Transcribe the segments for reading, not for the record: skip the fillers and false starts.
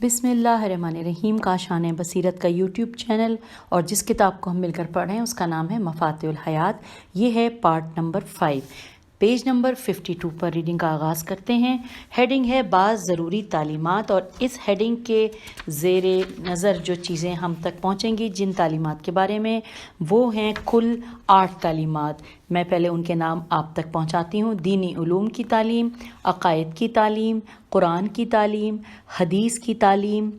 بسم اللہ الرحمن الرحیم کا شان بصیرت کا یوٹیوب چینل اور جس کتاب کو ہم مل کر پڑھ رہے ہیں اس کا نام ہے مفاتیح الحیات۔ یہ ہے پارٹ نمبر 5، پیج نمبر 52 پر ریڈنگ کا آغاز کرتے ہیں۔ ہیڈنگ ہے بعض ضروری تعلیمات، اور اس ہیڈنگ کے زیر نظر جو چیزیں ہم تک پہنچیں گی جن تعلیمات کے بارے میں، وہ ہیں کل 8 تعلیمات۔ میں پہلے ان کے نام آپ تک پہنچاتی ہوں۔ دینی علوم کی تعلیم، عقائد کی تعلیم، قرآن کی تعلیم، حدیث کی تعلیم،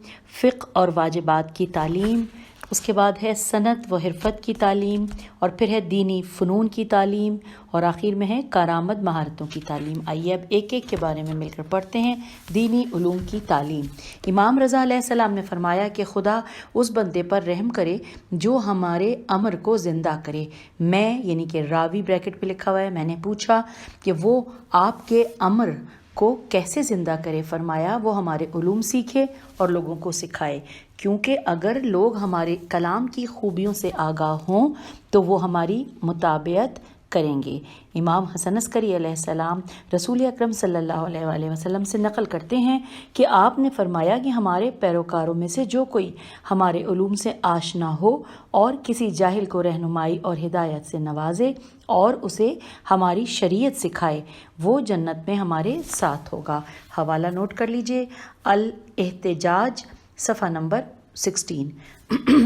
فقہ اور واجبات کی تعلیم، اس کے بعد ہے صنعت و حرفت کی تعلیم، اور پھر ہے دینی فنون کی تعلیم، اور آخر میں ہے کارآمد مہارتوں کی تعلیم۔ آئیے اب ایک ایک کے بارے میں مل کر پڑھتے ہیں۔ دینی علوم کی تعلیم۔ امام رضا علیہ السلام نے فرمایا کہ خدا اس بندے پر رحم کرے جو ہمارے امر کو زندہ کرے۔ میں یعنی کہ راوی بریکٹ پہ لکھا ہوا ہے، میں نے پوچھا کہ وہ آپ کے امر کو کیسے زندہ کرے؟ فرمایا وہ ہمارے علوم سیکھے اور لوگوں کو سکھائے، کیونکہ اگر لوگ ہمارے کلام کی خوبیوں سے آگاہ ہوں تو وہ ہماری مطابعت کریں گے۔ امام حسن عسکری علیہ السلام رسول اکرم صلی اللہ علیہ وآلہ وسلم سے نقل کرتے ہیں کہ آپ نے فرمایا کہ ہمارے پیروکاروں میں سے جو کوئی ہمارے علوم سے آشنا ہو اور کسی جاہل کو رہنمائی اور ہدایت سے نوازے اور اسے ہماری شریعت سکھائے، وہ جنت میں ہمارے ساتھ ہوگا۔ حوالہ نوٹ کر لیجئے، الاحتجاج صفحہ نمبر 16۔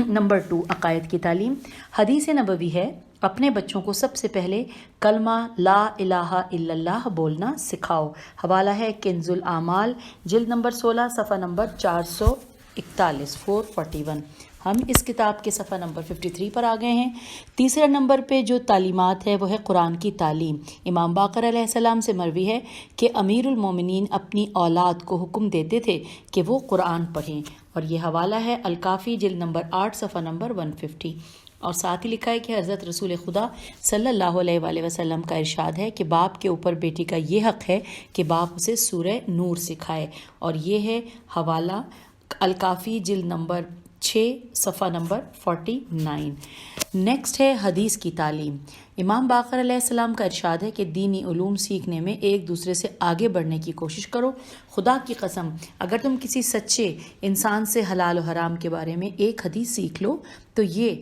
نمبر 2، عقائد کی تعلیم۔ حدیث نبوی ہے اپنے بچوں کو سب سے پہلے کلمہ لا الہ الا اللہ بولنا سکھاؤ۔ حوالہ ہے کنز الاعمال جلد نمبر 16 صفحہ نمبر 441 441۔ ہم اس کتاب کے صفحہ نمبر 53 پر آ گئے ہیں۔ تیسرے نمبر پہ جو تعلیمات ہے وہ ہے قرآن کی تعلیم۔ امام باقر علیہ السلام سے مروی ہے کہ امیر المومنین اپنی اولاد کو حکم دیتے تھے کہ وہ قرآن پڑھیں، اور یہ حوالہ ہے الکافی جلد نمبر 8 صفحہ نمبر 150۔ اور ساتھ ہی لکھا ہے کہ حضرت رسول خدا صلی اللہ علیہ وآلہ وسلم کا ارشاد ہے کہ باپ کے اوپر بیٹی کا یہ حق ہے کہ باپ اسے سورہ نور سکھائے، اور یہ ہے حوالہ الکافی جلد نمبر 6 صفحہ نمبر 49۔ نیکسٹ ہے حدیث کی تعلیم۔ امام باقر علیہ السلام کا ارشاد ہے کہ دینی علوم سیکھنے میں ایک دوسرے سے آگے بڑھنے کی کوشش کرو۔ خدا کی قسم اگر تم کسی سچے انسان سے حلال و حرام کے بارے میں ایک حدیث سیکھ لو تو یہ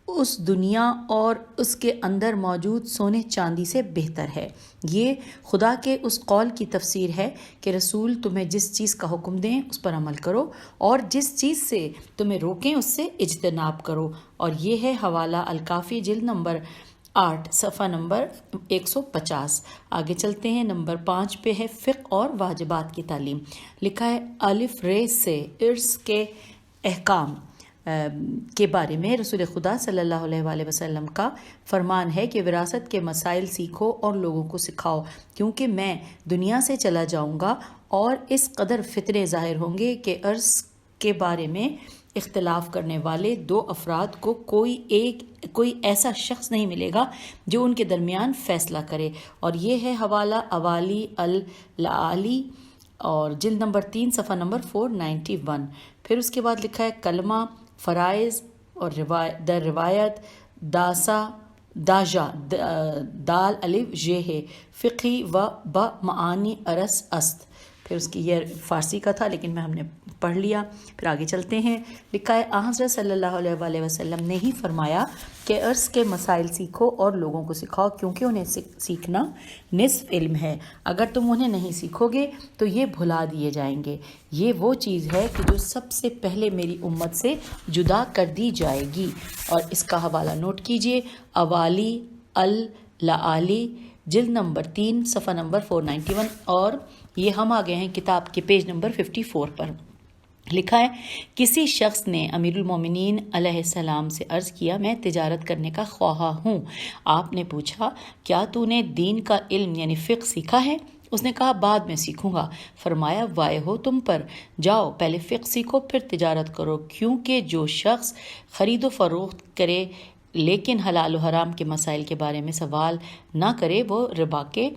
اس دنیا اور اس کے اندر موجود سونے چاندی سے بہتر ہے۔ یہ خدا کے اس قول کی تفسیر ہے کہ رسول تمہیں جس چیز کا حکم دیں اس پر عمل کرو، اور جس چیز سے تمہیں روکیں اس سے اجتناب کرو، اور یہ ہے حوالہ الکافی جلد نمبر 8 صفحہ نمبر 150۔ آگے چلتے ہیں، نمبر 5 پہ ہے فقہ اور واجبات کی تعلیم۔ لکھا ہے الف ر سے ارث کے احکام کے بارے میں رسول خدا صلی اللہ علیہ وآلہ وسلم کا فرمان ہے کہ وراثت کے مسائل سیکھو اور لوگوں کو سکھاؤ، کیونکہ میں دنیا سے چلا جاؤں گا اور اس قدر فتنے ظاہر ہوں گے کہ ارث کے بارے میں اختلاف کرنے والے 2 افراد کو کوئی ایسا شخص نہیں ملے گا جو ان کے درمیان فیصلہ کرے، اور یہ ہے حوالہ اوالی العالی اور جلد نمبر 3 صفحہ نمبر 491۔ پھر اس کے بعد لکھا ہے کلمہ، فرائض اور در روایت داجا دال الف ج ہے، فقہی و ب معانی ارس است۔ پھر اس کی یہ فارسی کا تھا لیکن ہم نے پڑھ لیا۔ پھر آگے چلتے ہیں، لکھا ہے حضرت صلی اللہ علیہ وآلہ وسلم نے ہی فرمایا کہ عرض کے مسائل سیکھو اور لوگوں کو سکھاؤ، کیونکہ انہیں سیکھنا نصف علم ہے۔ اگر تم انہیں نہیں سیکھو گے تو یہ بھلا دیے جائیں گے۔ یہ وہ چیز ہے کہ جو سب سے پہلے میری امت سے جدا کر دی جائے گی، اور اس کا حوالہ نوٹ کیجئے، اوالی العالی جلد نمبر 3 صفحہ نمبر 491۔ اور یہ ہم آ گئے ہیں کتاب کے پیج نمبر 54 پر۔ لکھا ہے کسی شخص نے امیر المومنین علیہ السلام سے عرض کیا، میں تجارت کرنے کا خواہاں ہوں۔ آپ نے پوچھا کیا تو نے دین کا علم یعنی فقہ سیکھا ہے؟ اس نے کہا بعد میں سیکھوں گا۔ فرمایا وائے ہو تم پر، جاؤ پہلے فقہ سیکھو پھر تجارت کرو، کیونکہ جو شخص خرید و فروخت کرے لیکن حلال و حرام کے مسائل کے بارے میں سوال نہ کرے وہ ربا کے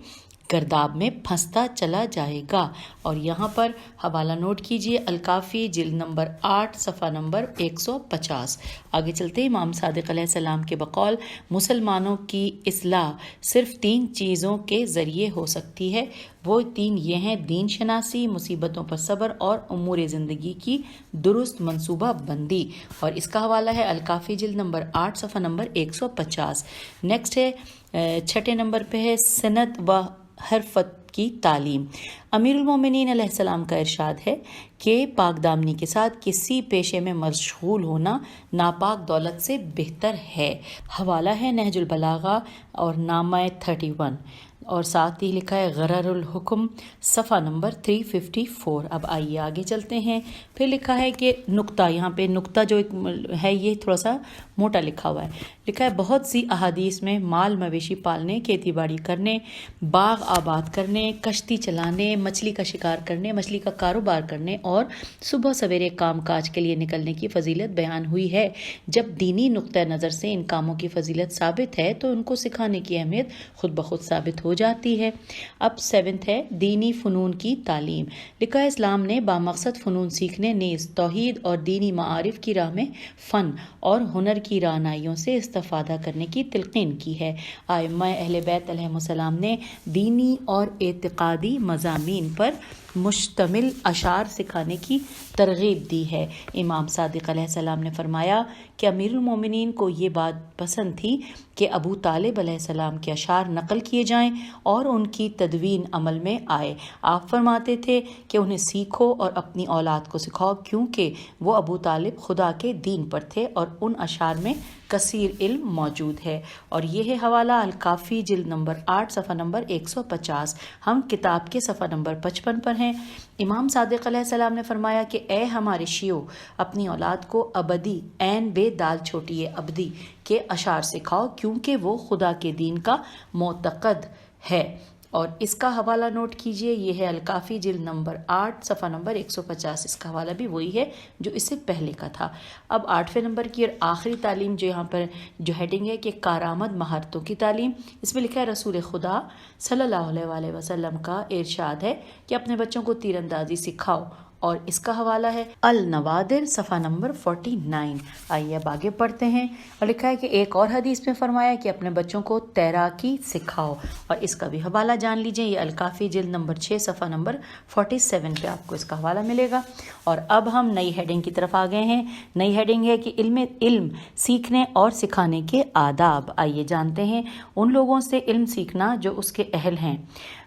گرداب میں پھنستا چلا جائے گا۔ اور یہاں پر حوالہ نوٹ کیجئے، الکافی جلد نمبر 8 صفحہ نمبر 150۔ آگے چلتے ہیں، امام صادق علیہ السلام کے بقول مسلمانوں کی اصلاح صرف 3 چیزوں کے ذریعے ہو سکتی ہے، وہ 3 یہ ہیں: دین شناسی، مصیبتوں پر صبر اور امور زندگی کی درست منصوبہ بندی۔ اور اس کا حوالہ ہے الکافی جلد نمبر 8 صفحہ نمبر 150۔ نیکسٹ ہے 6 نمبر پہ ہے سند و حرفت کی تعلیم۔ امیر المومنین علیہ السلام کا ارشاد ہے کہ پاک دامنی کے ساتھ کسی پیشے میں مشغول ہونا ناپاک دولت سے بہتر ہے۔ حوالہ ہے نہج البلاغہ اور نامہ 31، اور ساتھ ہی لکھا ہے غرر الحکم صفحہ نمبر 354۔ اب آئیے آگے چلتے ہیں، پھر لکھا ہے کہ نقطہ، یہاں پہ نقطہ جو ہے یہ تھوڑا سا موٹا لکھا ہوا ہے، لکھا ہے بہت سی احادیث میں مال مویشی پالنے، کھیتی باڑی کرنے، باغ آباد کرنے، کشتی چلانے، مچھلی کا شکار کرنے، مچھلی کا کاروبار کرنے اور صبح سویرے کام کاج کے لیے نکلنے کی فضیلت بیان ہوئی ہے۔ جب دینی نقطہ نظر سے ان کاموں کی فضیلت ثابت ہے تو ان کو سکھانے کی اہمیت خود بخود ثابت ہو جاتی ہے۔ اب 7 ہے دینی فنون کی تعلیم۔ لکھا ہے اسلام نے بامقصد فنون سیکھنے، نیز توحید اور دینی معارف کی راہ میں فن اور ہنر کی رعنائیوں سے استفادہ کرنے کی تلقین کی ہے۔ ائمہ اہل بیت علیہم السلام نے دینی اور اعتقادی مضامین پر مشتمل اشعار سکھانے کی ترغیب دی ہے۔ امام صادق علیہ السلام نے فرمایا کہ امیر المومنین کو یہ بات پسند تھی کہ ابو طالب علیہ السلام کے اشعار نقل کیے جائیں اور ان کی تدوین عمل میں آئے۔ آپ فرماتے تھے کہ انہیں سیکھو اور اپنی اولاد کو سکھاؤ، کیونکہ وہ ابو طالب خدا کے دین پر تھے اور ان اشعار میں کثیر علم موجود ہے۔ اور یہ ہے حوالہ الکافی جلد نمبر 8 صفحہ نمبر 150۔ ہم کتاب کے صفحہ نمبر 55 پر ہیں۔ امام صادق علیہ السلام نے فرمایا کہ اے ہمارے شیعو، اپنی اولاد کو ابدی عین بے دال چھوٹی ابدی کے اشعار سکھاؤ، کیونکہ وہ خدا کے دین کا معتقد ہے۔ اور اس کا حوالہ نوٹ کیجئے، یہ ہے الکافی جلد نمبر 8 صفحہ نمبر 150۔ اس کا حوالہ بھی وہی ہے جو اس سے پہلے کا تھا۔ اب 8ویں نمبر کی اور آخری تعلیم جو یہاں پر جو ہیڈنگ ہے کہ کارآمد مہارتوں کی تعلیم، اس میں لکھا ہے رسول خدا صلی اللہ علیہ وآلہ وسلم کا ارشاد ہے کہ اپنے بچوں کو تیر اندازی سکھاؤ، اور اس کا حوالہ ہے النوادر صفحہ نمبر 49۔ آئیے اب آگے پڑھتے ہیں، اور لکھا ہے کہ ایک اور حدیث میں فرمایا کہ اپنے بچوں کو تیراکی سکھاؤ، اور اس کا بھی حوالہ جان لیجئے، یہ الکافی جلد نمبر 6 صفحہ نمبر 47 پہ آپ کو اس کا حوالہ ملے گا۔ اور اب ہم نئی ہیڈنگ کی طرف آ گئے ہیں۔ نئی ہیڈنگ ہے کہ علم سیکھنے اور سکھانے کے آداب۔ آئیے جانتے ہیں ان لوگوں سے علم سیکھنا جو اس کے اہل ہیں۔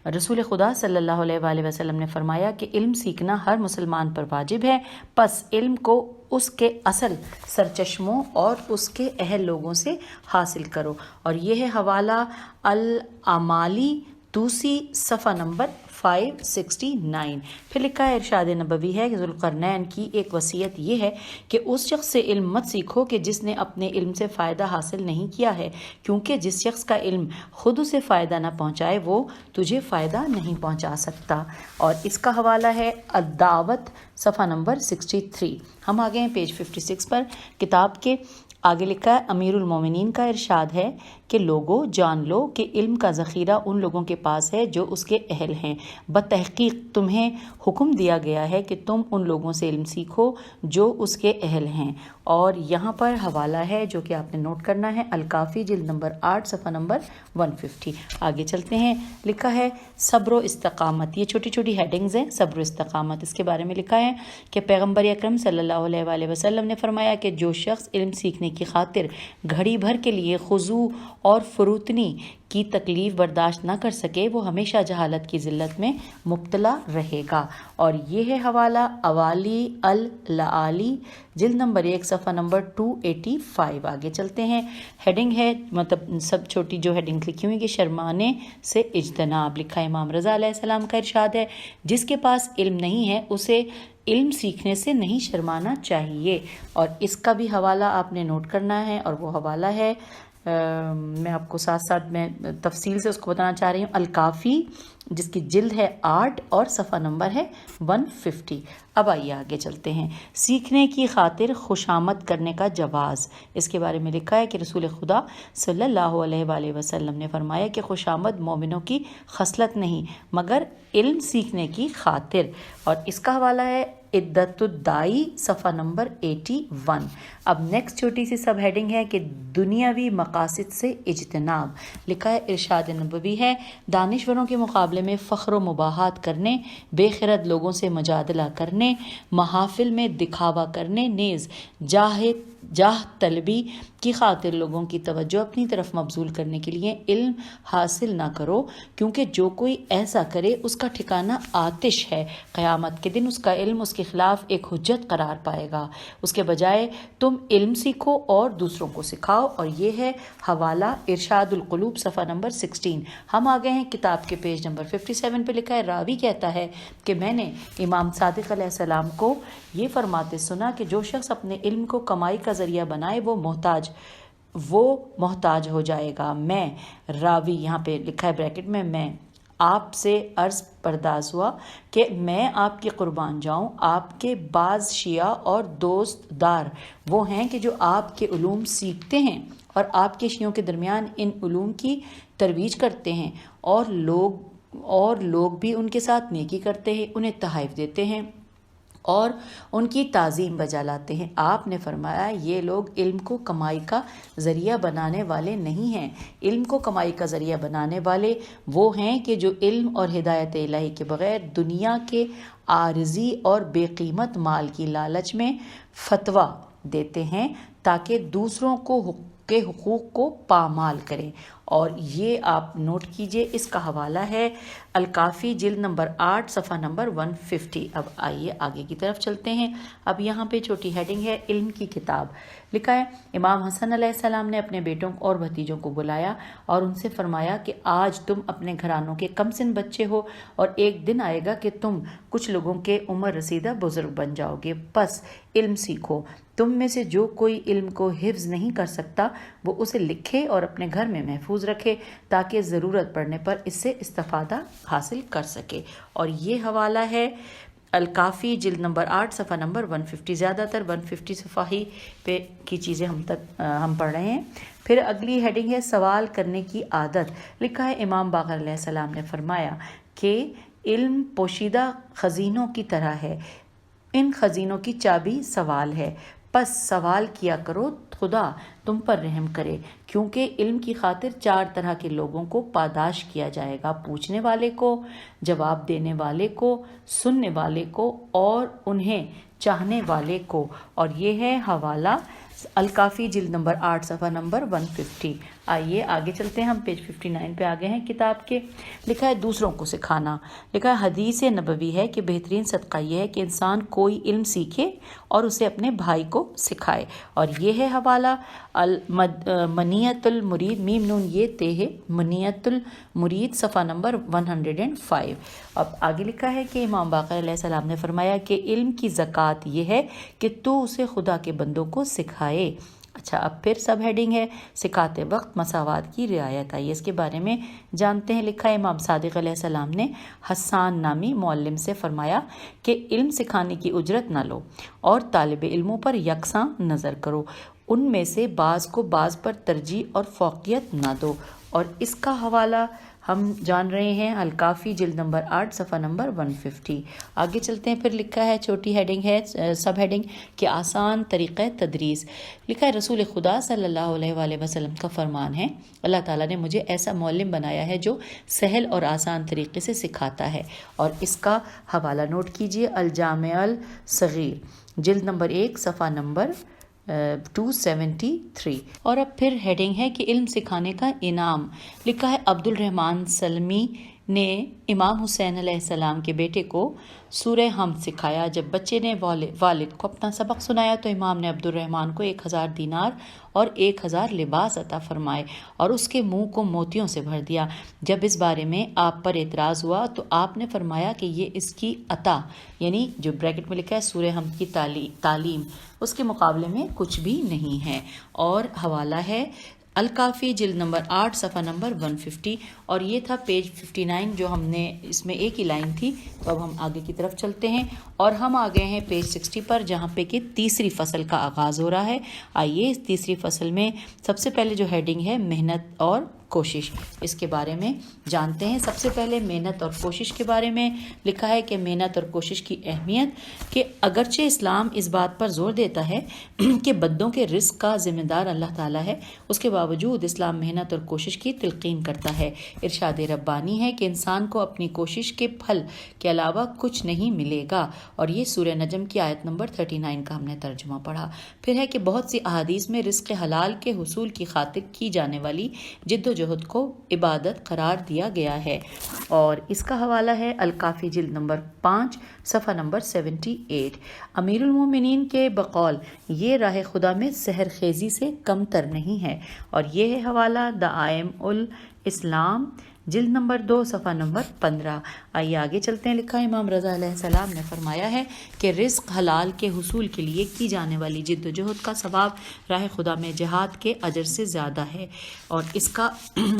رسول خدا صلی اللہ علیہ وآلہ وسلم نے فرمایا کہ علم سیکھنا ہر مسلمان پر واجب ہے، پس علم کو اس کے اصل سرچشموں اور اس کے اہل لوگوں سے حاصل کرو۔ اور یہ ہے حوالہ الاعمالی توسی صفحہ نمبر 569۔ پھر لکھا ہے ارشاد نبوی ہے کہ ذوالقرنین کی ایک وصیت یہ ہے کہ اس شخص سے علم مت سیکھو کہ جس نے اپنے علم سے فائدہ حاصل نہیں کیا ہے، کیونکہ جس شخص کا علم خود اسے فائدہ نہ پہنچائے وہ تجھے فائدہ نہیں پہنچا سکتا۔ اور اس کا حوالہ ہے الدعوت صفحہ نمبر 63۔ ہم آگے ہیں پیج 56 پر کتاب کے۔ آگے لکھا ہے امیر المومنین کا ارشاد ہے کہ لوگوں جان لو کہ علم کا ذخیرہ ان لوگوں کے پاس ہے جو اس کے اہل ہیں، بتحقیق تمہیں حکم دیا گیا ہے کہ تم ان لوگوں سے علم سیکھو جو اس کے اہل ہیں۔ اور یہاں پر حوالہ ہے جو کہ آپ نے نوٹ کرنا ہے، الکافی جلد نمبر 8 صفحہ نمبر 150۔ آگے چلتے ہیں، لکھا ہے صبر و استقامت۔ یہ چھوٹی چھوٹی ہیڈنگز ہیں، صبر و استقامت۔ اس کے بارے میں لکھا ہے کہ پیغمبر اکرم صلی اللہ علیہ وآلہ وسلم نے فرمایا کہ جو شخص علم سیکھنے کی خاطر گھڑی بھر کے لیے خضوع اور فروتنی کی تکلیف برداشت نہ کر سکے وہ ہمیشہ جہالت کی ذلت میں مبتلا رہے گا۔ اور یہ ہے حوالہ اوالی اللآلی جلد نمبر 1 صفحہ نمبر 285۔ آگے چلتے ہیں، ہیڈنگ ہے مطلب سب چھوٹی جو ہیڈنگ لکھی ہوئی کہ شرمانے سے اجتناب۔ لکھا ہے امام رضا علیہ السلام کا ارشاد ہے جس کے پاس علم نہیں ہے اسے علم سیکھنے سے نہیں شرمانا چاہیے۔ اور اس کا بھی حوالہ آپ نے نوٹ کرنا ہے، اور وہ حوالہ ہے میں آپ کو ساتھ ساتھ میں تفصیل سے اس کو بتانا چاہ رہی ہوں. الکافی جس کی جلد ہے 8 اور صفحہ نمبر ہے 150. اب آئیے آگے چلتے ہیں. سیکھنے کی خاطر خوشامد کرنے کا جواز. اس کے بارے میں لکھا ہے کہ رسول خدا صلی اللہ علیہ وآلہ وسلم نے فرمایا کہ خوشامد مومنوں کی خصلت نہیں مگر علم سیکھنے کی خاطر. اور اس کا حوالہ ہے عدت الدائی صفحہ نمبر 81. اب نیکسٹ چھوٹی سی سب ہیڈنگ ہے کہ دنیاوی مقاصد سے اجتناب. لکھا ہے ارشاد نبوی ہے دانشوروں کے مقابلے میں فخر و مباحات کرنے، بے خرد لوگوں سے مجادلہ کرنے، محافل میں دکھاوا کرنے، نیز جاہ طلبی کی خاطر لوگوں کی توجہ اپنی طرف مبذول کرنے کے لیے علم حاصل نہ کرو، کیونکہ جو کوئی ایسا کرے اس کا ٹھکانہ آتش ہے. قیامت کے دن اس کا علم اس کے خلاف ایک حجت قرار پائے گا. اس کے بجائے تم علم سیکھو اور دوسروں کو سکھاؤ. اور یہ ہے حوالہ ارشاد القلوب صفحہ نمبر 16. ہم آ گئے ہیں کتاب کے پیج نمبر 57 پہ. لکھا ہے راوی کہتا ہے کہ میں نے امام صادق علیہ السلام کو یہ فرماتے سنا کہ جو شخص اپنے علم کو کمائی کا ذریعہ بنائے وہ محتاج ہو جائے گا. میں راوی یہاں پہ لکھا ہے بریکٹ میں آپ سے عرض پرداز ہوا کہ میں آپ کی قربان جاؤں. آپ کے بعض شیعہ اور دوست دار وہ ہیں کہ جو آپ کے علوم سیکھتے ہیں اور آپ کے شیعوں کے درمیان ان علوم کی ترویج کرتے ہیں، اور لوگ بھی ان کے ساتھ نیکی کرتے ہیں، انہیں تحائف دیتے ہیں اور ان کی تعظیم بجا لاتے ہیں. آپ نے فرمایا یہ لوگ علم کو کمائی کا ذریعہ بنانے والے نہیں ہیں. علم کو کمائی کا ذریعہ بنانے والے وہ ہیں کہ جو علم اور ہدایت الہی کے بغیر دنیا کے عارضی اور بے قیمت مال کی لالچ میں فتویٰ دیتے ہیں تاکہ دوسروں کے حقوق کو پامال کریں. اور یہ آپ نوٹ کیجئے، اس کا حوالہ ہے الکافی جلد نمبر 8 صفحہ نمبر 150. اب آئیے آگے کی طرف چلتے ہیں. اب یہاں پہ چھوٹی ہیڈنگ ہے علم کی کتاب. لکھا ہے امام حسن علیہ السلام نے اپنے بیٹوں اور بھتیجوں کو بلایا اور ان سے فرمایا کہ آج تم اپنے گھرانوں کے کم سن بچے ہو اور ایک دن آئے گا کہ تم کچھ لوگوں کے عمر رسیدہ بزرگ بن جاؤ گے. پس علم سیکھو. تم میں سے جو کوئی علم کو حفظ نہیں کر سکتا وہ اسے لکھے اور اپنے گھر میں محفوظ رکھے تاکہ ضرورت پڑنے پر اس سے استفادہ حاصل کر سکے. اور یہ حوالہ ہے الکافی جلد نمبر 8 صفحہ نمبر 150. زیادہ تر 150 صفحہ ہی پہ کی چیزیں ہم پڑھ رہے ہیں. پھر اگلی ہیڈنگ ہے سوال کرنے کی عادت. لکھا ہے امام باقر علیہ السلام نے فرمایا کہ علم پوشیدہ خزینوں کی طرح ہے، ان خزینوں کی چابی سوال ہے. پس سوال کیا کرو، خدا تم پر رحم کرے، کیونکہ علم کی خاطر 4 طرح کے لوگوں کو پاداش کیا جائے گا: پوچھنے والے کو، جواب دینے والے کو، سننے والے کو اور انہیں چاہنے والے کو. اور یہ ہے حوالہ الکافی جلد نمبر 8 صفحہ نمبر 150. آئیے آگے چلتے ہیں. ہم پیج 59 پہ آگے ہیں کتاب کے. لکھا ہے دوسروں کو سکھانا. لکھا ہے حدیث نبوی ہے کہ بہترین صدقہ یہ ہے کہ انسان کوئی علم سیکھے اور اسے اپنے بھائی کو سکھائے. اور یہ ہے حوالہ منیت المرید میم نون یہ تے ہے منیت المرید صفحہ نمبر 105. اب آگے لکھا ہے کہ امام باقر علیہ السلام نے فرمایا کہ علم کی زکوٰۃ یہ ہے کہ تو اسے خدا کے بندوں کو سکھائے. اچھا، اب پھر سب ہیڈنگ ہے سکھاتے وقت مساوات کی رعایت. آئیے اس کے بارے میں جانتے ہیں. لکھا ہے امام صادق علیہ السلام نے حسان نامی معلم سے فرمایا کہ علم سکھانے کی اجرت نہ لو اور طالب علموں پر یکساں نظر کرو، ان میں سے بعض کو بعض پر ترجیح اور فوقیت نہ دو. اور اس کا حوالہ ہم جان رہے ہیں الکافی جلد نمبر 8 صفحہ نمبر 150. آگے چلتے ہیں. پھر لکھا ہے چھوٹی ہیڈنگ ہے سب ہیڈنگ کہ آسان طریقہ تدریس. لکھا ہے رسول خدا صلی اللہ علیہ وآلہ وسلم کا فرمان ہے اللہ تعالیٰ نے مجھے ایسا معلم بنایا ہے جو سہل اور آسان طریقے سے سکھاتا ہے. اور اس کا حوالہ نوٹ کیجئے الجامع الصغیر جلد نمبر 1 صفحہ نمبر 273. اور اب پھر ہیڈنگ ہے کہ علم سکھانے کا انعام. لکھا ہے عبد الرحمن سلمی نے امام حسین علیہ السلام کے بیٹے کو سورہ حمد سکھایا. جب بچے نے والد کو اپنا سبق سنایا تو امام نے عبد الرحمن کو 1000 دینار اور 1000 لباس عطا فرمائے اور اس کے منہ کو موتیوں سے بھر دیا. جب اس بارے میں آپ پر اعتراض ہوا تو آپ نے فرمایا کہ یہ اس کی عطا یعنی جو بریکٹ میں لکھا ہے سورہ حمد کی تعلیم اس کے مقابلے میں کچھ بھی نہیں ہے. اور حوالہ ہے الکافی جلد نمبر 8 صفحہ نمبر 150، اور یہ تھا پیج 59 جو ہم نے اس میں ایک ہی لائن تھی۔ تو اب ہم آگے کی طرف چلتے ہیں اور ہم آ گئے ہیں پیج 60 پر، جہاں پہ کہ تیسری فصل کا آغاز ہو رہا ہے۔ آئیے اس تیسری فصل میں سب سے پہلے جو ہیڈنگ ہے محنت اور کوشش، اس کے بارے میں جانتے ہیں۔ سب سے پہلے محنت اور کوشش کے بارے میں لکھا ہے کہ محنت اور کوشش کی اہمیت، کہ اگرچہ اسلام اس بات پر زور دیتا ہے کہ بندوں کے رزق کا ذمہ دار اللہ تعالیٰ ہے، اس کے باوجود اسلام محنت اور کوشش کی تلقین کرتا ہے۔ ارشاد ربانی ہے کہ انسان کو اپنی کوشش کے پھل کے علاوہ کچھ نہیں ملے گا، اور یہ سورہ نجم کی آیت نمبر 39 کا ہم نے ترجمہ پڑھا۔ پھر ہے کہ بہت سی احادیث میں رزق حلال کے حصول کی خاطر کی جانے والی جد و جہد کو عبادت قرار دیا گیا ہے، اور اس کا حوالہ ہے الکافی جلد نمبر 5 صفحہ نمبر 78۔ امیر المومنین کے بقول یہ راہ خدا میں سحر خیزی سے کم تر نہیں ہے، اور یہ ہے حوالہ دعائم الاسلام جلد نمبر 2 صفحہ نمبر 15۔ آئیے آگے چلتے ہیں۔ لکھا امام رضا علیہ السلام نے فرمایا ہے کہ رزق حلال کے حصول کے لیے کی جانے والی جد و جہد کا ثواب راہ خدا میں جہاد کے اجر سے زیادہ ہے، اور اس کا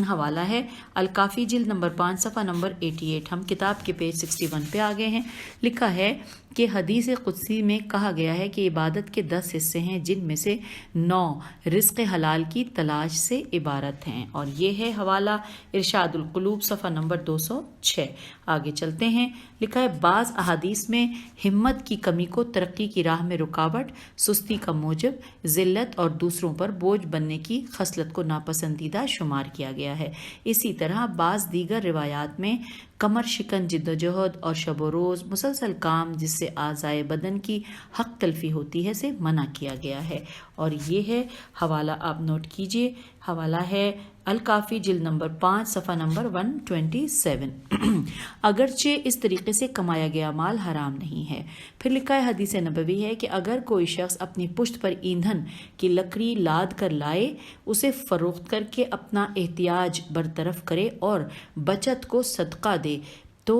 حوالہ ہے الکافی جلد نمبر 5 صفحہ نمبر 88۔ ہم کتاب کے پیج 61 پہ آ گئے ہیں۔ لکھا ہے کہ حدیث قدسی میں کہا گیا ہے کہ عبادت کے 10 حصے ہیں، جن میں سے 9 رزق حلال کی تلاش سے عبارت ہیں، اور یہ ہے حوالہ ارشاد القلوب صفحہ نمبر 206۔ آگے چلتے ہیں۔ لکھا ہے بعض احادیث میں ہمت کی کمی کو ترقی کی راہ میں رکاوٹ، سستی کا موجب، ذلت اور دوسروں پر بوجھ بننے کی خصلت کو ناپسندیدہ شمار کیا گیا ہے۔ اسی طرح بعض دیگر روایات میں کمر شکن جد و جہد اور شب و روز مسلسل کام جس سے اعضائے بدن کی حق تلفی ہوتی ہے سے منع کیا گیا ہے، اور یہ ہے حوالہ، آپ نوٹ کیجئے، حوالہ ہے الکافی جلد نمبر 5 صفحہ نمبر 127۔ اگرچہ اس طریقے سے کمایا گیا مال حرام نہیں ہے۔ پھر لکھا ہے حدیث نبوی ہے کہ اگر کوئی شخص اپنی پشت پر ایندھن کی لکڑی لاد کر لائے، اسے فروخت کر کے اپنا احتیاج برطرف کرے اور بچت کو صدقہ دے، تو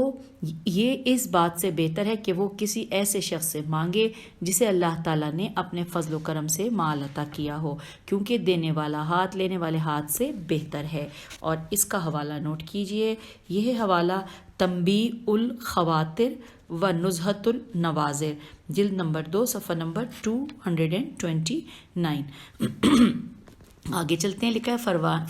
یہ اس بات سے بہتر ہے کہ وہ کسی ایسے شخص سے مانگے جسے اللہ تعالیٰ نے اپنے فضل و کرم سے مال عطا کیا ہو، کیونکہ دینے والا ہاتھ لینے والے ہاتھ سے بہتر ہے، اور اس کا حوالہ نوٹ کیجئے۔ یہ حوالہ تنبیہ الخواطر و نزہۃ النواظر جلد نمبر 2 صفحہ نمبر 229۔ آگے چلتے ہیں۔ لکھا ہے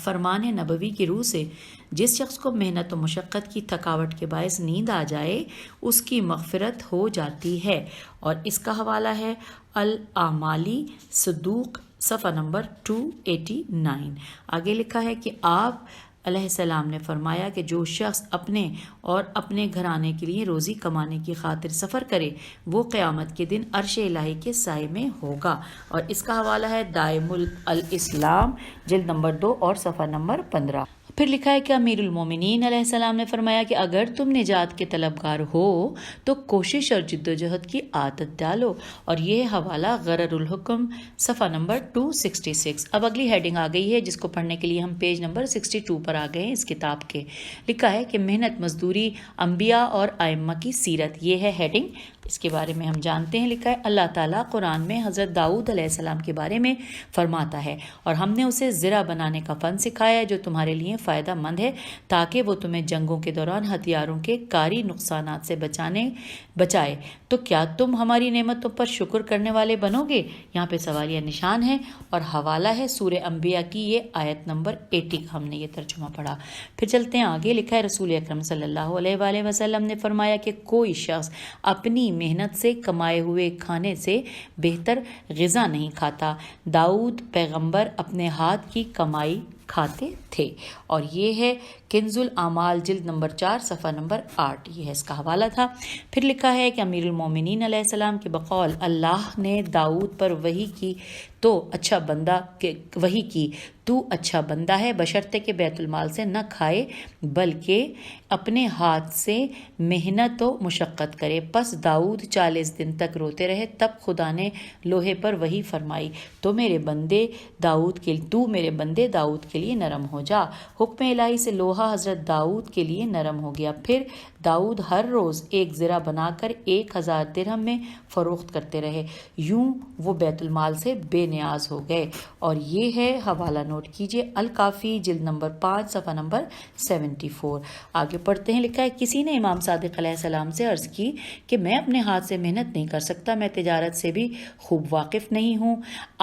فرمان نبوی کی روح سے جس شخص کو محنت و مشقت کی تھکاوٹ کے باعث نیند آ جائے اس کی مغفرت ہو جاتی ہے، اور اس کا حوالہ ہے الاعمالی صدوق صفحہ نمبر 289۔ آگے لکھا ہے کہ آپ علیہ السلام نے فرمایا کہ جو شخص اپنے اور اپنے گھرانے کے لیے روزی کمانے کی خاطر سفر کرے وہ قیامت کے دن عرش الہی کے سائے میں ہوگا، اور اس کا حوالہ ہے دائم الاسلام جلد نمبر 2 اور صفحہ نمبر 15۔ پھر لکھا ہے کہ امیر المومنین علیہ السلام نے فرمایا کہ اگر تم نجات کے طلبگار ہو تو کوشش اور جد و جہد کی عادت ڈالو، اور یہ حوالہ غرر الحکم صفحہ نمبر 266۔ اب اگلی ہیڈنگ آ گئی ہے جس کو پڑھنے کے لیے ہم پیج نمبر 62 پر آ گئے ہیں اس کتاب کے۔ لکھا ہے کہ محنت مزدوری انبیاء اور ائمہ کی سیرت، یہ ہے ہیڈنگ، اس کے بارے میں ہم جانتے ہیں۔ لکھا ہے اللہ تعالیٰ قرآن میں حضرت داؤد علیہ السلام کے بارے میں فرماتا ہے، اور ہم نے اسے زرہ بنانے کا فن سکھایا جو تمہارے لیے فائدہ مند ہے تاکہ وہ تمہیں جنگوں کے دوران ہتھیاروں کے کاری نقصانات سے بچائے، تو کیا تم ہماری نعمتوں پر شکر کرنے والے بنو گے؟ یہاں پہ سوالیہ نشان ہے، اور حوالہ ہے سورہ انبیاء کی یہ آیت نمبر 80 کا ہم نے یہ ترجمہ پڑھا۔ پھر چلتے ہیں آگے۔ لکھا ہے رسول اکرم صلی اللہ علیہ وآلہ وسلم نے فرمایا کہ کوئی شخص اپنی محنت سے کمائے ہوئے کھانے سے بہتر غذا نہیں کھاتا۔ داؤد پیغمبر اپنے ہاتھ کی کمائی کھاتے تھے، اور یہ ہے کنز الاعمال جلد نمبر 4 صفحہ نمبر 8، یہ ہے اس کا حوالہ تھا۔ پھر لکھا ہے کہ امیر المومنین علیہ السلام کے بقول اللہ نے داؤد پر وحی کی تو اچھا بندہ ہے بشرطے کہ بیت المال سے نہ کھائے بلکہ اپنے ہاتھ سے محنت و مشقت کرے۔ پس داؤد 40 دن تک روتے رہے، تب خدا نے لوہے پر وحی فرمائی، تو میرے بندے داؤد کے کے لیے نرم ہو جا۔ حکم الہی سے لوہا حضرت داؤد کے لیے نرم ہو گیا۔ پھر داؤد ہر روز 1 زرہ بنا کر 1000 درہم میں فروخت کرتے رہے، یوں وہ بیت المال سے بے نیاز ہو گئے۔ اور یہ ہے حوالہ نوٹ کیجئے، الکافی جلد نمبر 5 صفحہ نمبر 74۔ آگے پڑھتے ہیں، لکھا ہے کسی نے امام صادق علیہ السلام سے عرض کی کہ میں اپنے ہاتھ سے محنت نہیں کر سکتا، میں تجارت سے بھی خوب واقف نہیں ہوں،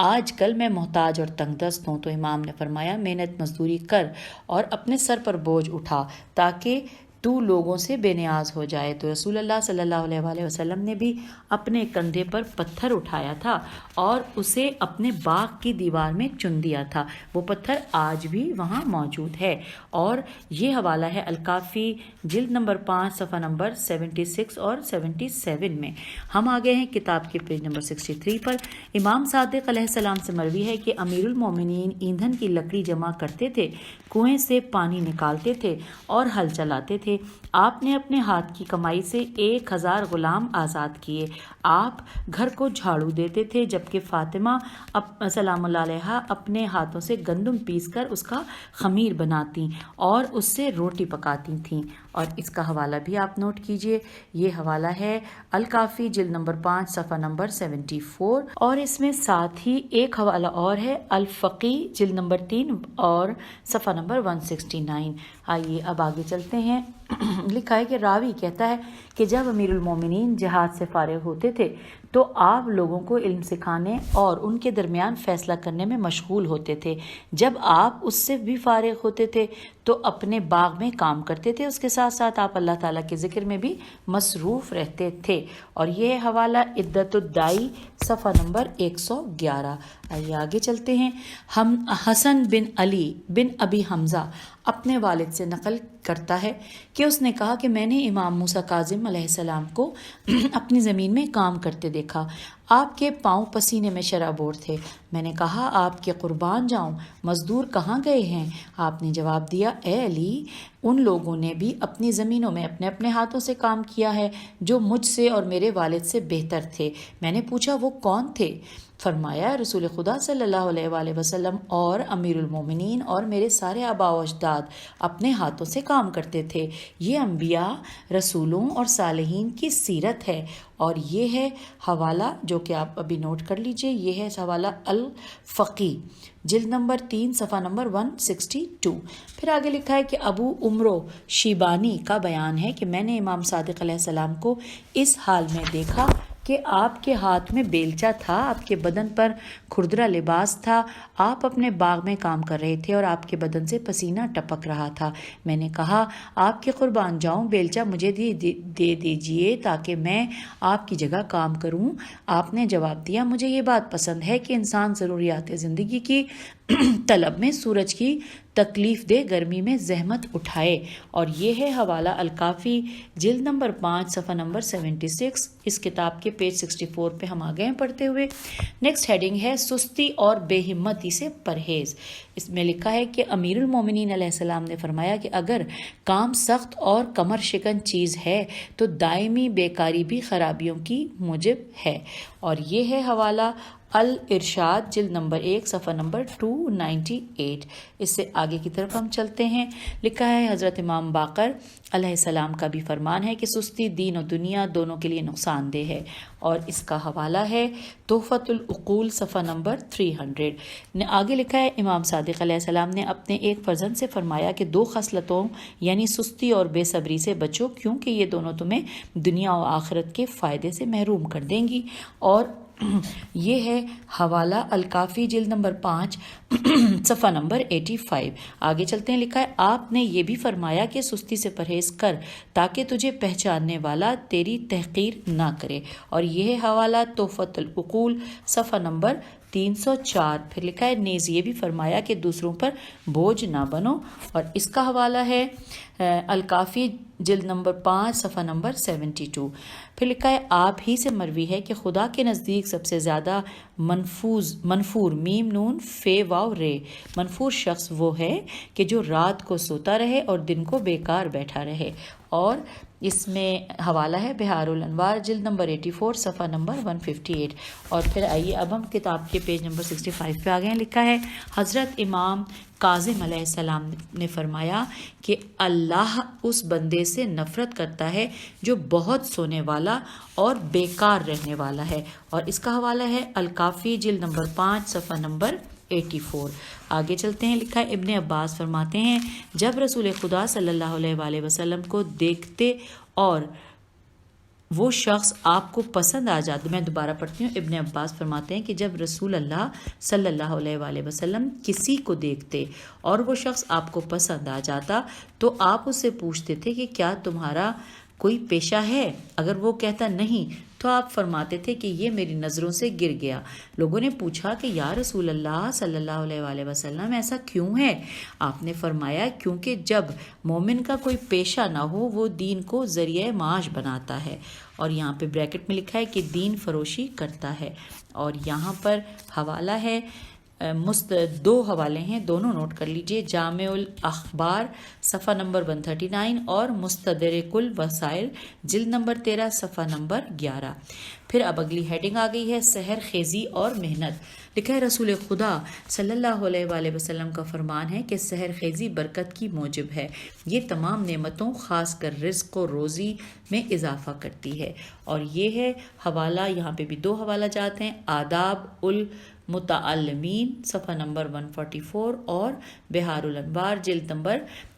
آج کل میں محتاج اور تنگ دست ہوں۔ تو امام نے فرمایا محنت مزدوری کر اور اپنے سر پر بوجھ اٹھا تاکہ تو لوگوں سے بے نیاز ہو جائے۔ تو رسول اللہ صلی اللہ علیہ وآلہ وسلم نے بھی اپنے کندھے پر پتھر اٹھایا تھا اور اسے اپنے باغ کی دیوار میں چن دیا تھا، وہ پتھر آج بھی وہاں موجود ہے۔ اور یہ حوالہ ہے الکافی جلد نمبر 5 صفحہ نمبر 76 اور 77 میں۔ ہم آگے ہیں کتاب کے پیج نمبر 63 پر۔ امام صادق علیہ السلام سے مروی ہے کہ امیر المومنین ایندھن کی لکڑی جمع کرتے تھے، کنویں سے پانی نکالتے تھے اور ہل چلاتے تھے۔ آپ نے اپنے ہاتھ کی کمائی سے 1000 غلام آزاد کیے۔ آپ گھر کو جھاڑو دیتے تھے جبکہ فاطمہ سلام اللہ علیہا اپنے ہاتھوں سے گندم پیس کر اس کا خمیر بناتی اور اس سے روٹی پکاتی تھیں۔ اور اس کا حوالہ بھی آپ نوٹ کیجئے، یہ حوالہ ہے الکافی جلد نمبر 5 صفحہ نمبر 74۔ اور اس میں ساتھ ہی ایک حوالہ اور ہے الفقی جلد نمبر 3 اور صفحہ نمبر 169۔ آئیے اب آگے چلتے ہیں۔ لکھا ہے کہ راوی کہتا ہے کہ جب امیر المومنین جہاد سے فارغ ہوتے تھے تو آپ لوگوں کو علم سکھانے اور ان کے درمیان فیصلہ کرنے میں مشغول ہوتے تھے۔ جب آپ اس سے بھی فارغ ہوتے تھے تو اپنے باغ میں کام کرتے تھے، اس کے ساتھ ساتھ آپ اللہ تعالیٰ کے ذکر میں بھی مصروف رہتے تھے۔ اور یہ حوالہ عدت الدائی صفحہ نمبر 111۔ آئیے آگے چلتے ہیں۔ ہم حسن بن علی بن ابی حمزہ اپنے والد سے نقل کرتا ہے کہ اس نے کہا کہ میں نے امام موسیٰ کاظم علیہ السلام کو اپنی زمین میں کام کرتے دیکھا، آپ کے پاؤں پسینے میں شرابور تھے۔ میں نے کہا آپ کے قربان جاؤں، مزدور کہاں گئے ہیں؟ آپ نے جواب دیا اے علی، ان لوگوں نے بھی اپنی زمینوں میں اپنے اپنے ہاتھوں سے کام کیا ہے جو مجھ سے اور میرے والد سے بہتر تھے۔ میں نے پوچھا وہ کون تھے؟ فرمایا رسول خدا صلی اللہ علیہ وآلہ وسلم اور امیر المومنین اور میرے سارے آباء و اجداد اپنے ہاتھوں سے کام کرتے تھے۔ یہ انبیاء، رسولوں اور صالحین کی سیرت ہے۔ اور یہ ہے حوالہ جو کہ آپ ابھی نوٹ کر لیجئے، یہ ہے حوالہ الفقی جلد نمبر 3 صفحہ نمبر 162۔ پھر آگے لکھا ہے کہ ابو عمرو شیبانی کا بیان ہے کہ میں نے امام صادق علیہ السلام کو اس حال میں دیکھا کہ آپ کے ہاتھ میں بیلچہ تھا، آپ کے بدن پر کھردرا لباس تھا، آپ اپنے باغ میں کام کر رہے تھے اور آپ کے بدن سے پسینہ ٹپک رہا تھا۔ میں نے کہا آپ کے قربان جاؤں، بیلچہ مجھے دے دیجئے تاکہ میں آپ کی جگہ کام کروں۔ آپ نے جواب دیا مجھے یہ بات پسند ہے کہ انسان ضروریات زندگی کی طلب میں سورج کی تکلیف دہ گرمی میں زحمت اٹھائے۔ اور یہ ہے حوالہ الکافی جلد نمبر 5 صفحہ نمبر 76۔ اس کتاب کے پیج 64 پہ ہم آگئے ہیں پڑھتے ہوئے۔ نیکسٹ ہیڈنگ ہے سستی اور بے ہمتی سے پرہیز۔ اس میں لکھا ہے کہ امیر المومنین علیہ السلام نے فرمایا کہ اگر کام سخت اور کمر شکن چیز ہے تو دائمی بیکاری بھی خرابیوں کی موجب ہے۔ اور یہ ہے حوالہ الارشاد جلد نمبر 1 صفحہ نمبر 298۔ اس سے آگے کی طرف ہم چلتے ہیں۔ لکھا ہے حضرت امام باقر علیہ السلام کا بھی فرمان ہے کہ سستی دین و دنیا دونوں کے لیے نقصان دہ ہے۔ اور اس کا حوالہ ہے تحفۃ العقول صفحہ نمبر 300۔ آگے لکھا ہے امام صادق علیہ السلام نے اپنے ایک فرزند سے فرمایا کہ 2 خصلتوں یعنی سستی اور بے صبری سے بچو، کیونکہ یہ دونوں تمہیں دنیا و آخرت کے فائدے سے محروم کر دیں گی۔ اور یہ ہے حوالہ الکافی جلد نمبر 5 صفحہ نمبر 85۔ آگے چلتے ہیں۔ لکھا ہے آپ نے یہ بھی فرمایا کہ سستی سے پرہیز کر تاکہ تجھے پہچاننے والا تیری تحقیر نہ کرے۔ اور یہ ہے حوالہ تحفۃ العقول صفحہ نمبر 304۔ پھر لکھا ہے نیز یہ بھی فرمایا کہ دوسروں پر بوجھ نہ بنو۔ اور اس کا حوالہ ہے الکافی جلد نمبر 5 صفحہ نمبر 72۔ پھر لکھا ہے آپ ہی سے مروی ہے کہ خدا کے نزدیک سب سے زیادہ منفور میم نون فے واو رے منفور شخص وہ ہے کہ جو رات کو سوتا رہے اور دن کو بیکار بیٹھا رہے۔ اور اس میں حوالہ ہے بہار الانوار جلد نمبر 84 صفحہ نمبر 158۔ اور پھر آئیے اب ہم کتاب کے پیج نمبر 65 پہ آ گئے ہیں۔ لکھا ہے حضرت امام کاظم علیہ السلام نے فرمایا کہ اللہ اس بندے سے نفرت کرتا ہے جو بہت سونے والا اور بیکار رہنے والا ہے، اور اس کا حوالہ ہے الکافی جلد نمبر 5 صفحہ نمبر 84۔ آگے چلتے ہیں۔ لکھا ہے ابن عباس فرماتے ہیں جب رسول خدا صلی اللہ علیہ وآلہ وسلم کو دیکھتے اور وہ شخص آپ کو پسند آ جاتا، میں دوبارہ پڑھتی ہوں، ابن عباس فرماتے ہیں کہ جب رسول اللہ صلی اللہ علیہ وآلہ وسلم کسی کو دیکھتے اور وہ شخص آپ کو پسند آ جاتا تو آپ اس سے پوچھتے تھے کہ کیا تمہارا کوئی پیشہ ہے؟ اگر وہ کہتا نہیں تو آپ فرماتے تھے کہ یہ میری نظروں سے گر گیا۔ لوگوں نے پوچھا کہ یا رسول اللہ صلی اللہ علیہ وآلہ وسلم ایسا کیوں ہے؟ آپ نے فرمایا کیونکہ جب مومن کا کوئی پیشہ نہ ہو وہ دین کو ذریعہ معاش بناتا ہے، اور یہاں پہ بریکٹ میں لکھا ہے کہ دین فروشی کرتا ہے۔ اور یہاں پر حوالہ ہے دو حوالے ہیں، دونوں نوٹ کر لیجئے، جامع الاخبار صفحہ نمبر 139 اور مستدرک الوسائل جلد نمبر 13 صفحہ نمبر 11۔ پھر اب اگلی ہیڈنگ آ گئی ہے سحر خیزی اور محنت۔ لکھا ہے رسول خدا صلی اللہ علیہ وآلہ وسلم کا فرمان ہے کہ سحر خیزی برکت کی موجب ہے، یہ تمام نعمتوں خاص کر رزق و روزی میں اضافہ کرتی ہے۔ اور یہ ہے حوالہ، یہاں پہ بھی دو حوالہ جات ہیں، آداب المتعلمین صفحہ نمبر 144 اور بہار الانوار جلد نمبر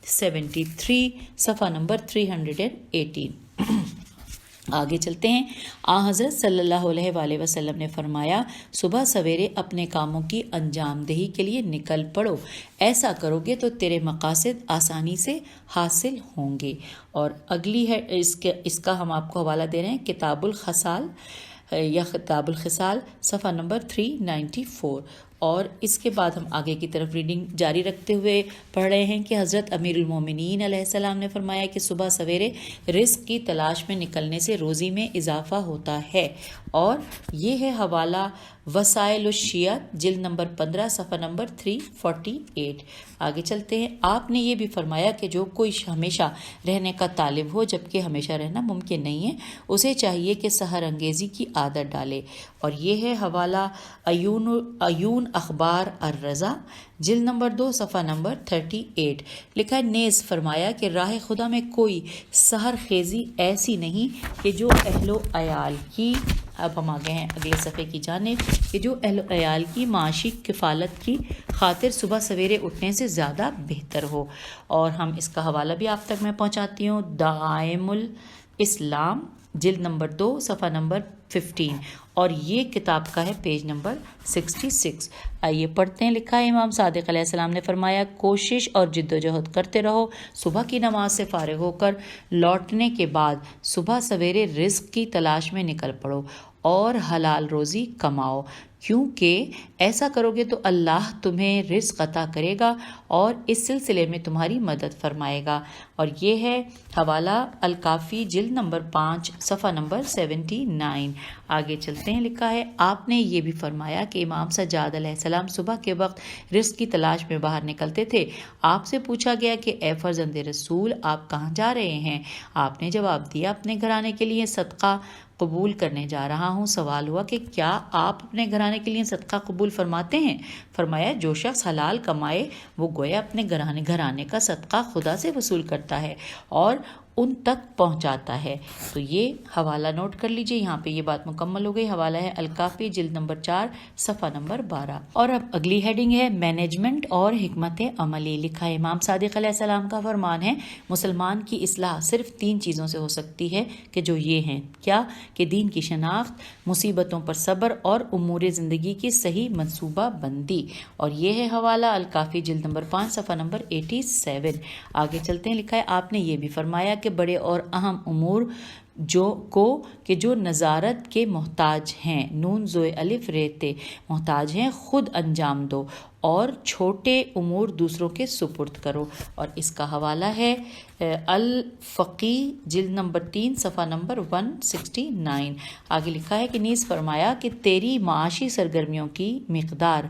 73 صفحہ نمبر 318۔ آگے چلتے ہیں۔ حضرت صلی اللہ علیہ وآلہ وسلم نے فرمایا صبح سویرے اپنے کاموں کی انجام دہی کے لیے نکل پڑو، ایسا کرو گے تو تیرے مقاصد آسانی سے حاصل ہوں گے۔ اور اگلی ہے اس کا ہم آپ کو حوالہ دے رہے ہیں کتاب الخصال یا کتاب الخصال صفحہ نمبر 394۔ اور اس کے بعد ہم آگے کی طرف ریڈنگ جاری رکھتے ہوئے پڑھ رہے ہیں کہ حضرت امیر المومنین علیہ السلام نے فرمایا کہ صبح سویرے رزق کی تلاش میں نکلنے سے روزی میں اضافہ ہوتا ہے۔ اور یہ ہے حوالہ وسائل الشیعہ جلد نمبر 15 صفحہ نمبر 348۔ آگے چلتے ہیں۔ آپ نے یہ بھی فرمایا کہ جو کوئی ہمیشہ رہنے کا طالب ہو، جبکہ ہمیشہ رہنا ممکن نہیں ہے، اسے چاہیے کہ سحر انگیزی کی عادت ڈالے۔ اور یہ ہے حوالہ عیون اخبار الرضا جلد نمبر 2 صفحہ نمبر 38۔ لکھا ہے نیز فرمایا کہ راہ خدا میں کوئی سحر خیزی ایسی نہیں کہ جو اہل و عیال کی، اب ہم آگے ہیں اگلے صفحے کی جانب، کہ جو اہل و عیال کی معاشی کفالت کی خاطر صبح سویرے اٹھنے سے زیادہ بہتر ہو۔ اور ہم اس کا حوالہ بھی آپ تک میں پہنچاتی ہوں، دعائم الاسلام جلد نمبر 2 صفحہ نمبر 15، اور یہ کتاب کا ہے پیج نمبر 66۔ آئیے پڑھتے ہیں۔ لکھا ہے امام صادق علیہ السلام نے فرمایا کوشش اور جد و جہد کرتے رہو، صبح کی نماز سے فارغ ہو کر لوٹنے کے بعد صبح سویرے رزق کی تلاش میں نکل پڑو اور حلال روزی کماؤ، کیونکہ ایسا کرو گے تو اللہ تمہیں رزق عطا کرے گا اور اس سلسلے میں تمہاری مدد فرمائے گا۔ اور یہ ہے حوالہ الکافی جلد نمبر 5 صفحہ نمبر 79۔ آگے چلتے ہیں۔ لکھا ہے آپ نے یہ بھی فرمایا کہ امام سجاد علیہ السلام صبح کے وقت رزق کی تلاش میں باہر نکلتے تھے۔ آپ سے پوچھا گیا کہ اے فرزند رسول آپ کہاں جا رہے ہیں؟ آپ نے جواب دیا اپنے گھرانے کے لیے صدقہ قبول کرنے جا رہا ہوں۔ سوال ہوا کہ کیا آپ اپنے گھرانے کے لیے صدقہ قبول فرماتے ہیں؟ فرمایا جو شخص حلال کمائے وہ گویا اپنے گھرانے کا صدقہ خدا سے وصول کرتا ہے اور ان تک پہنچاتا ہے۔ تو یہ حوالہ نوٹ کر لیجئے، یہاں پہ یہ بات مکمل ہو گئی۔ حوالہ ہے الکافی جلد نمبر 4 صفحہ نمبر 12۔ اور اب اگلی ہیڈنگ ہے مینجمنٹ اور حکمت عملی۔ لکھا ہے امام صادق علیہ السلام کا فرمان ہے مسلمان کی اصلاح صرف 3 چیزوں سے ہو سکتی ہے، کہ جو یہ ہیں کیا، کہ دین کی شناخت، مصیبتوں پر صبر اور امور زندگی کی صحیح منصوبہ بندی۔ اور یہ ہے حوالہ الکافی جلد نمبر 5 صفحہ نمبر 87۔ آگے چلتے ہیں۔ لکھا ہے آپ نے یہ بھی فرمایا کہ بڑے اور اہم امور جو نظارت کے محتاج ہیں، نون زوئے الف ریتے محتاج ہیں، خود انجام دو اور چھوٹے امور دوسروں کے سپرد کرو. اور اس کا حوالہ ہے الفقی جلد نمبر 3 صفحہ نمبر 169. آگے لکھا ہے کہ نیز فرمایا کہ تیری معاشی سرگرمیوں کی مقدار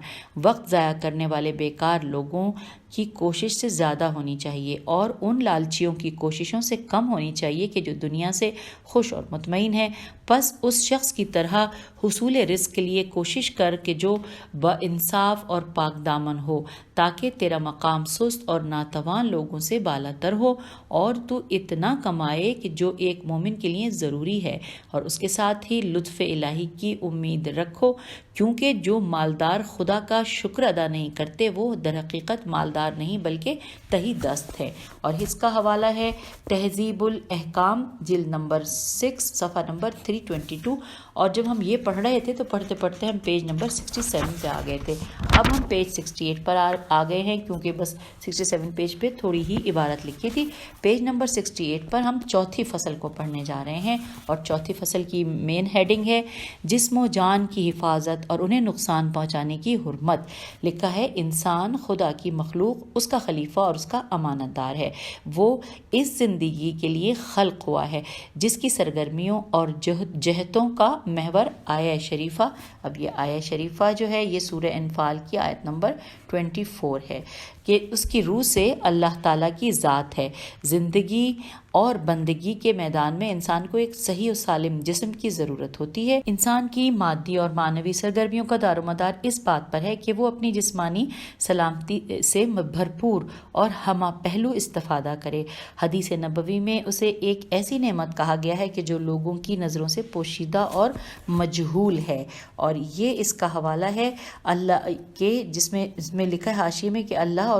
وقت ضائع کرنے والے بیکار لوگوں کی کوشش سے زیادہ ہونی چاہیے اور ان لالچیوں کی کوششوں سے کم ہونی چاہیے کہ جو دنیا سے خوش اور مطمئن ہے. پس اس شخص کی طرح حصول رزق کے لیے کوشش کر کہ جو با انصاف اور پاک دامن ہو تاکہ تیرا مقام سست اور ناتوان لوگوں سے بالا تر ہو اور تو اتنا کمائے کہ جو ایک مومن کے لیے ضروری ہے اور اس کے ساتھ ہی لطف الہی کی امید رکھو کیونکہ جو مالدار خدا کا شکر ادا نہیں کرتے وہ در حقیقت مالدار نہیں بلکہ تہی دست ہے. اور اس کا حوالہ ہے تہذیب الاحکام جلد نمبر 6 صفحہ نمبر 322. اور جب ہم یہ پڑھ رہے تھے تو پڑھتے پڑھتے ہم پیج نمبر 67 پہ آ گئے تھے. اب ہم پیج 68 پر آ گئے ہیں کیونکہ بس 67 پیج پہ تھوڑی ہی عبارت لکھی تھی. پیج نمبر 68 پر ہم چوتھی فصل کو پڑھنے جا رہے ہیں اور چوتھی فصل کی مین ہیڈنگ ہے جسم و جان کی حفاظت اور انہیں نقصان پہنچانے کی حرمت. لکھا ہے انسان خدا کی مخلوق اس کا خلیفہ اور اس کا امانت دار ہے. وہ اس زندگی کے لیے خلق ہوا ہے جس کی سرگرمیوں اور جہتوں کا محور آیہ شریفہ. اب یہ آیہ شریفہ جو ہے یہ سورہ انفال کی آیت نمبر 24 ہے کہ اس کی روح سے اللہ تعالیٰ کی ذات ہے. زندگی اور بندگی کے میدان میں انسان کو ایک صحیح و سالم جسم کی ضرورت ہوتی ہے. انسان کی مادی اور معنوی سرگرمیوں کا دار و مدار اس بات پر ہے کہ وہ اپنی جسمانی سلامتی سے بھرپور اور ہمہ پہلو استفادہ کرے. حدیث نبوی میں اسے ایک ایسی نعمت کہا گیا ہے کہ جو لوگوں کی نظروں سے پوشیدہ اور مجہول ہے. اور یہ اس کا حوالہ ہے اللہ کے جس میں لکھا ہے حاشیے میں کہ اللہ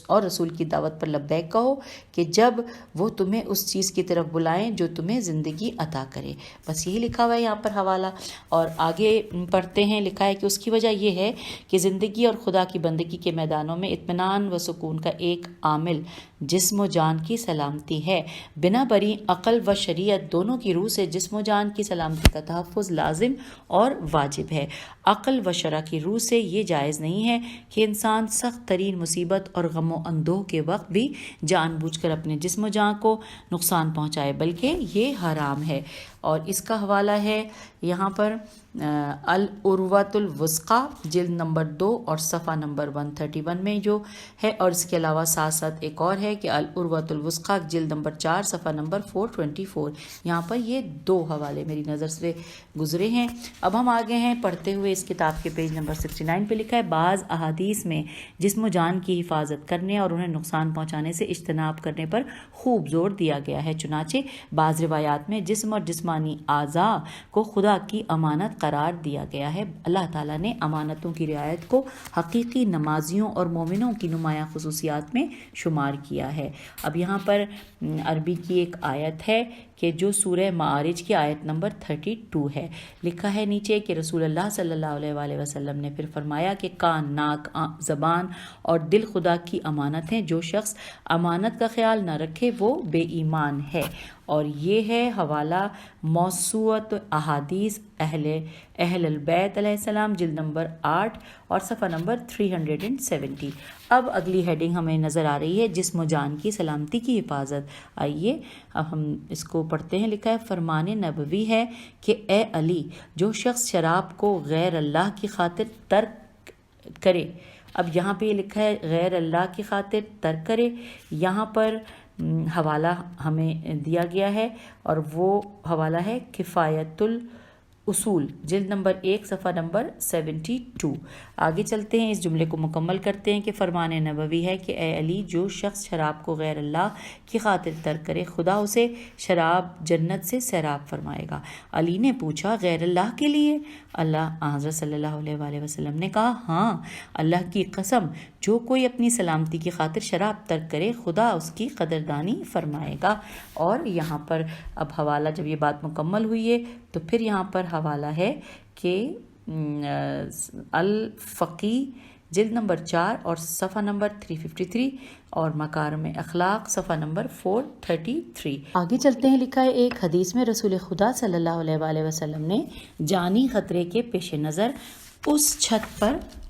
اور رسول کی دعوت پر لبیک کہو کہ جب وہ تمہیں اس چیز کی طرف بلائیں جو تمہیں زندگی عطا کرے. بس یہی لکھا ہوا ہے یہاں پر حوالہ. اور آگے پڑھتے ہیں. لکھا ہے کہ اس کی وجہ یہ ہے کہ زندگی اور خدا کی بندگی کے میدانوں میں اطمینان و سکون کا ایک عامل جسم و جان کی سلامتی ہے. بنا بری عقل و شریعت دونوں کی روح سے جسم و جان کی سلامتی کا تحفظ لازم اور واجب ہے. عقل و شرع کی روح سے یہ جائز نہیں ہے کہ انسان سخت ترین مصیبت اور غم و اندوہ کے وقت بھی جان بوجھ کر اپنے جسم و جان کو نقصان پہنچائے بلکہ یہ حرام ہے. اور اس کا حوالہ ہے یہاں پر العروۃ الوثقی جلد نمبر 2 اور صفحہ نمبر 131 میں جو ہے. اور اس کے علاوہ ساتھ ساتھ ایک اور ہے کہ العروۃ الوثقی جلد نمبر 4 صفحہ نمبر 424. یہاں پر یہ 2 حوالے میری نظر سے گزرے ہیں. اب ہم آگے ہیں پڑھتے ہوئے. اس کتاب کے پیج نمبر 69 پہ لکھا ہے بعض احادیث میں جسم و جان کی حفاظت کرنے اور انہیں نقصان پہنچانے سے اجتناب کرنے پر خوب زور دیا گیا ہے. چنانچہ بعض روایات میں جسم اور جسمانی اعضاء کو خدا کی امانت قرار دیا گیا ہے. اللہ تعالیٰ نے امانتوں کی رعایت کو حقیقی نمازیوں اور مومنوں کی نمایاں خصوصیات میں شمار کیا ہے. اب یہاں پر عربی کی ایک آیت ہے کہ جو سورہ معارج کی آیت نمبر 32 ہے. لکھا ہے نیچے کہ رسول اللہ صلی اللہ علیہ وآلہ وسلم نے پھر فرمایا کہ کان، ناک، زبان اور دل خدا کی امانت ہیں. جو شخص امانت کا خیال نہ رکھے وہ بے ایمان ہے. اور یہ ہے حوالہ موسوعۃ احادیث اہل البیت علیہ السلام جلد نمبر 8 اور صفحہ نمبر 370. اب اگلی ہیڈنگ ہمیں نظر آ رہی ہے جسم و جان کی سلامتی کی حفاظت. آئیے اب ہم اس کو پڑھتے ہیں. لکھا ہے فرمان نبوی ہے کہ اے علی جو شخص شراب کو غیر اللہ کی خاطر ترک کرے. اب یہاں پہ یہ لکھا ہے غیر اللہ کی خاطر ترک کرے. یہاں پر حوالہ ہمیں دیا گیا ہے اور وہ حوالہ ہے کفایت الاصول جلد نمبر 1 صفحہ نمبر 72. آگے چلتے ہیں. اس جملے کو مکمل کرتے ہیں کہ فرمان نبوی ہے کہ اے علی جو شخص شراب کو غیر اللہ کی خاطر ترک کرے خدا اسے شراب جنت سے سیراب فرمائے گا. علی نے پوچھا غیر اللہ کے لیے؟ اللہ حضرت صلی اللہ علیہ وآلہ وسلم نے کہا ہاں اللہ کی قسم جو کوئی اپنی سلامتی کی خاطر شراب ترک کرے خدا اس کی قدردانی فرمائے گا. اور یہاں پر اب حوالہ جب یہ بات مکمل ہوئی ہے تو پھر یہاں پر حوالہ ہے کہ الفقی جلد نمبر 4 اور صفحہ نمبر 353 اور مکارم اخلاق صفحہ نمبر 433. آگے چلتے ہیں. لکھا ہے ایک حدیث میں رسول خدا صلی اللہ علیہ وآلہ وسلم نے جانی خطرے کے پیش نظر اس چھت پر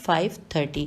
530।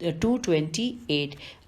228।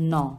9।